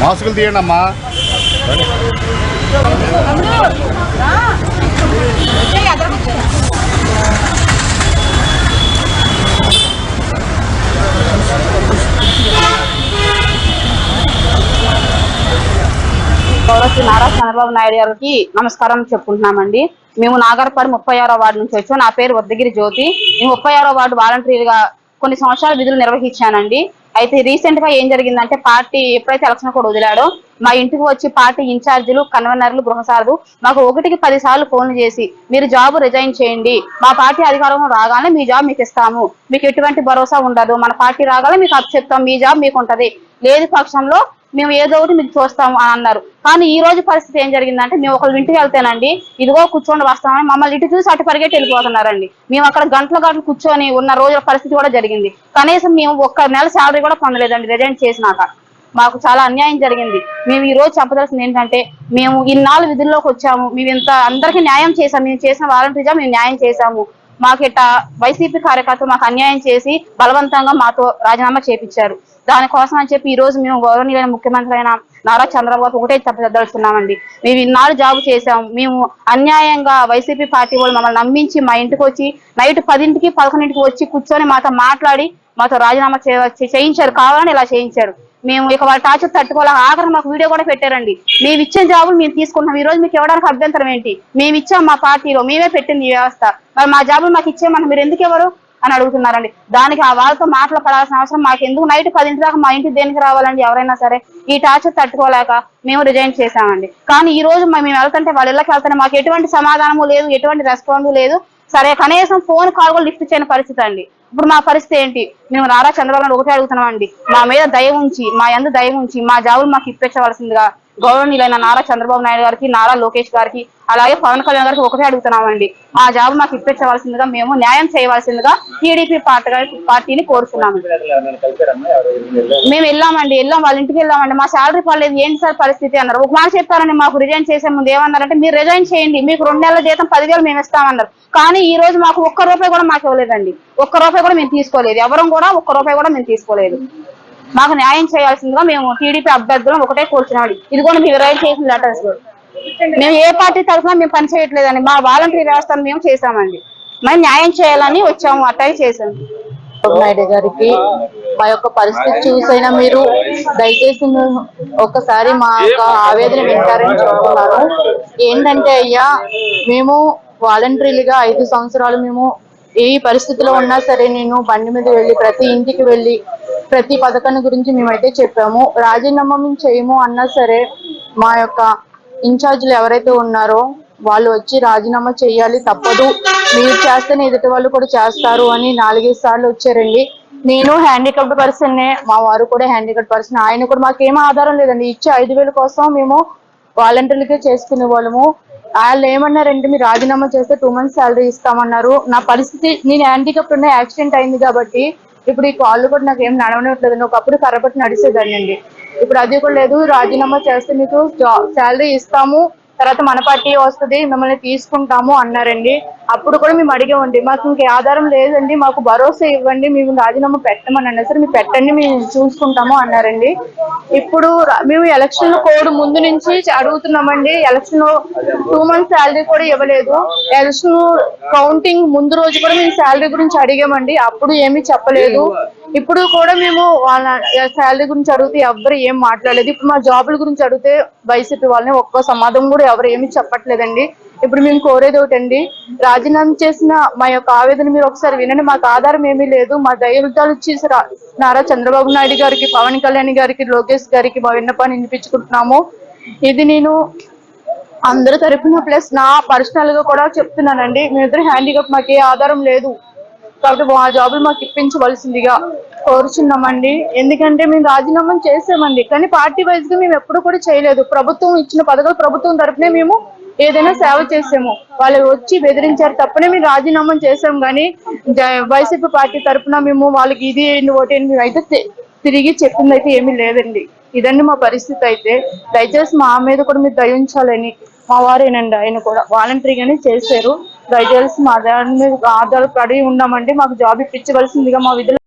మాస్కులు తీయండి అమ్మా. శ్రీ నారా చంద్రబాబు నాయుడు గారికి నమస్కారం చెప్పుకుంటున్నామండి. మేము నాగర్పల్లి 36వ వార్డు నుంచి వచ్చాం. నా పేరు వద్దగిరి జ్యోతి. నేను 36వ వార్డు వాలంటీర్గా కొన్ని సంవత్సరాల విధులు నిర్వహించానండి. అయితే రీసెంట్ గా ఏం జరిగిందంటే, పార్టీ ఎప్పుడైతే ఎలక్షన్ కూడా వదిలాడో మా ఇంటికి వచ్చి పార్టీ ఇన్ఛార్జీలు, కన్వీనర్లు, గృహసారులు మాకు 1కి 10 సార్లు ఫోన్లు చేసి మీరు జాబ్ రిజైన్ చేయండి, మా పార్టీ అధికారంలో రాగానే మీ జాబ్ మీకు ఇస్తాము, మీకు ఎటువంటి భరోసా ఉండదు, మన పార్టీ రాగానే మీకు అప్పచెప్తాం, మీ జాబ్ మీకు ఉంటది, లేదు పక్షంలో మేము ఏదో ఒకటి మీకు చూస్తాము అని అన్నారు. కానీ ఈ రోజు పరిస్థితి ఏం జరిగిందంటే, మేము ఒకళ్ళు ఇంటికి వెళ్తేనండి ఇదిగో కూర్చొని వస్తామని మమ్మల్ని ఇటు చూసి అటు పరిగెట్టి వెళ్ళిపోతున్నారండి. మేము అక్కడ గంటలు కూర్చొని ఉన్న రోజుల పరిస్థితి కూడా జరిగింది. కనీసం మేము ఒక్క నెల శాలరీ కూడా పొందలేదండి రిజైన్ చేసినాక. మాకు చాలా అన్యాయం జరిగింది. మేము ఈ రోజు చెప్పదలసింది ఏంటంటే, మేము ఇన్నాళ్ళు విధుల్లోకి వచ్చాము, మేము ఇంత అందరికీ న్యాయం చేసాము, మేము చేసిన వాలంటీర్గా మేము న్యాయం చేశాము. మాకు ఇట్లా వైసీపీ కార్యకర్తలు మాకు అన్యాయం చేసి బలవంతంగా మాతో రాజీనామా చేపించారు. దానికోసం అని చెప్పి ఈ రోజు మేము గౌరవనీయులైన ముఖ్యమంత్రి అయిన నారా చంద్రబాబు గారు ఒకటే చెప్పదలుచుకున్నామండి. మేము ఇన్నాళ్ళు జాబు చేశాము, మేము అన్యాయంగా వైసీపీ పార్టీ వాళ్ళు మమ్మల్ని నమ్మించి మా ఇంటికి వచ్చి నైట్ 10కి 11కి వచ్చి కూర్చొని మాతో మాట్లాడి మాతో రాజీనామా చేయించారు. కావాలని ఇలా చేయించారు. మేము ఇక వాళ్ళ టార్చర్ తట్టుకోవాలి. ఆఖరి మాకు వీడియో కూడా పెట్టారండి. మేము ఇచ్చిన జాబులు మేము తీసుకుంటున్నాం, ఈ రోజు మీకు ఇవ్వడానికి అభ్యంతరం ఏంటి, మేము ఇచ్చాం, మా పార్టీలో మేమే పెట్టింది ఈ వ్యవస్థ, మరి మా జాబులు మాకు ఇచ్చేయమని మీరు ఎందుకు ఎవరు అని అడుగుతున్నారండి. దానికి ఆ వాళ్ళతో మాటలు పడాల్సిన అవసరం మాకు ఎందుకు? నైట్ 10 దాకా మా ఇంటికి దేనికి రావాలండి? ఎవరైనా సరే ఈ టార్చర్ తట్టుకోలేక మేము రిజైన్ చేశామండి. కానీ ఈ రోజు మేము వెళ్తుంటే వాళ్ళ ఇళ్ళకి వెళ్తుంటే మాకు ఎటువంటి సమాధానము లేదు, ఎటువంటి రెస్పాన్స్ లేదు. సరే కనీసం ఫోన్ కాల్ కూడా లిఫ్ట్ చేయని పరిస్థితి అండి. ఇప్పుడు మా పరిస్థితి ఏంటి? మేము నారా చంద్రబాబు నాయుడు ఒకటే అడుగుతున్నామండి, మా మీద దయ ఉంచి, మా యందు దయ ఉంచి మా జాబులు మాకు ఇప్పించవలసిందిగా గౌరవనీయులైన నారా చంద్రబాబు నాయుడు గారికి, నారా లోకేష్ గారికి, అలాగే పవన్ కళ్యాణ్ గారికి ఒకటే అడుగుతున్నామండి, మా జాబు మాకు ఇప్పించవలసిందిగా, మేము న్యాయం చేయవలసిందిగా టీడీపీ పార్టీని కోరుతున్నాము. మేము వెళ్ళామండి, వాళ్ళ ఇంటికి వెళ్ళామండి. మా శాలరీ పడలేదు, ఏంటి సార్ పరిస్థితి అన్నారు. ఒక మాట చెప్పారండి మాకు రిజైన్ చేసే ముందు, ఏమన్నారంటే మీరు రిజైన్ చేయండి, మీకు 2 నెలల జీతం 10,000 మేము ఇస్తామన్నారు. కానీ ఈ రోజు మాకు ఒక్క రూపాయి కూడా మాకు ఇవ్వలేదండి. ఒక్క రూపాయి కూడా మేము తీసుకోలేదు, ఎవరం కూడా ఒక్క రూపాయి కూడా మేము తీసుకోలేదు. మాకు న్యాయం చేయాల్సిందిగా మేము టీడీపీ అభ్యర్థులను ఒకటే కూర్చున్నామండి. ఇది కూడా మేము రైట్ చేసిన లెటర్స్. మేము ఏ పార్టీ తరఫున మేము పని చేయట్లేదండి, మా వాలంటరీ వ్యవస్థను మేము చేసామండి. మేము న్యాయం చేయాలని వచ్చాము, అట్టాయి చేసాము. నాయుడు గారికి మా యొక్క పరిస్థితి చూసైనా మీరు దయచేసి ఒకసారి మా యొక్క ఆవేదన వింటారని చెప్తున్నాను. ఏంటంటే అయ్యా, మేము వాలంటరీలుగా 5 సంవత్సరాలు మేము ఏ పరిస్థితిలో ఉన్నా సరే నేను బండి మీద వెళ్ళి ప్రతి ఇంటికి వెళ్ళి ప్రతి పథకాన్ని గురించి మేమైతే చెప్పాము. రాజీనామా మేము చేయము అన్నా సరే మా యొక్క ఇన్ఛార్జీలు ఎవరైతే ఉన్నారో వాళ్ళు వచ్చి రాజీనామా చేయాలి, తప్పదు, మీరు చేస్తేనే ఎదుటి వాళ్ళు కూడా చేస్తారు అని 4-5 సార్లు వచ్చారండి. నేను హ్యాండిక్యాప్డ్ పర్సన్నే, మా వారు కూడా హ్యాండిక్యాప్డ్ పర్సన్. ఆయన కూడా మాకేం ఆధారం లేదండి. ఇచ్చే 5,000 కోసం మేము వాలంటీర్లకే చేసుకునే వాళ్ళము. వాళ్ళు ఏమన్నారంటే మీరు రాజీనామా చేస్తే 2 months శాలరీ ఇస్తామన్నారు. నా పరిస్థితి, నేను హ్యాండిక్యాప్డ్ ఉన్న యాక్సిడెంట్ అయింది కాబట్టి ఇప్పుడు ఈ కాళ్ళు కూడా నాకు ఏం నడవనట్లేదండి. ఒకప్పుడు కర్రపట్టి నడిచేదాన్ని అండి, ఇప్పుడు అది కూడా లేదు. రాజీనామా చేస్తే మీకు శాలరీ ఇస్తాము, తర్వాత మన పార్టీ వస్తుంది, మిమ్మల్ని తీసుకుంటాము అన్నారండి. అప్పుడు కూడా మేము అడిగామండి, మాకు ఇంకే ఆధారం లేదండి, మాకు భరోసా ఇవ్వండి, మేము రాజీనామా పెట్టమని అన్నారు. సరే మీరు పెట్టండి, మేము చూసుకుంటాము అన్నారండి. ఇప్పుడు మేము ఎలక్షన్ కోడ్ ముందు నుంచి అడుగుతున్నామండి. ఎలక్షన్ 2 months శాలరీ కూడా ఇవ్వలేదు. ఎలక్షన్ కౌంటింగ్ ముందు రోజు కూడా మేము శాలరీ గురించి అడిగామండి, అప్పుడు ఏమీ చెప్పలేదు. ఇప్పుడు కూడా మేము వాళ్ళ శాలరీ గురించి అడిగితే ఎవరు ఏం మాట్లాడలేదు. ఇప్పుడు మా జాబుల గురించి అడిగితే వైసీపీ వాళ్ళని ఒక్క సమాధానం కూడా ఎవరు ఏమి చెప్పట్లేదండి. ఇప్పుడు మేము కోరేది ఒకటండి, రాజీనామా చేసిన మా యొక్క ఆవేదన మీరు ఒకసారి వినండి. మాకు ఆధారం ఏమీ లేదు. మా దైవతాలు ఇచ్చేసి నారా చంద్రబాబు నాయుడు గారికి, పవన్ కళ్యాణ్ గారికి, లోకేష్ గారికి మా విన్నపాన్ని వినిపించుకుంటున్నాము. ఇది నేను అందరి తరఫున ప్లస్ నా పర్సనల్ గా కూడా చెప్తున్నానండి. మేమిద్దరు హ్యాండిక్యాప్, మాకు ఏ ఆధారం లేదు కాబట్టి మా జాబులు మాకు ఇప్పించవలసిందిగా కోరుచున్నామండి. ఎందుకంటే మేము రాజీనామా చేసామండి, కానీ పార్టీ వైజ్ గా మేము ఎప్పుడు కూడా చేయలేదు. ప్రభుత్వం ఇచ్చిన పథకాలు ప్రభుత్వం తరఫునే మేము ఏదైనా సేవ చేసాము. వాళ్ళు వచ్చి బెదిరించారు తప్పనే మేము రాజీనామా చేసాము, కానీ వైసీపీ పార్టీ తరఫున మేము వాళ్ళకి ఇది ఓటు మేము అయితే తిరిగి చెప్పింది అయితే ఏమీ లేదండి. ఇదండి మా పరిస్థితి. అయితే దయచేసి మా మీద కూడా మీరు దయ ఉంచాలని, మా వారేనండి ఆయన కూడా వాలంటరీగానే చేశారు, దయచేసి మా దాని మీద ఆధారపడి ఉన్నామండి. మాకు జాబ్ ఇప్పించవలసిందిగా మా విధులు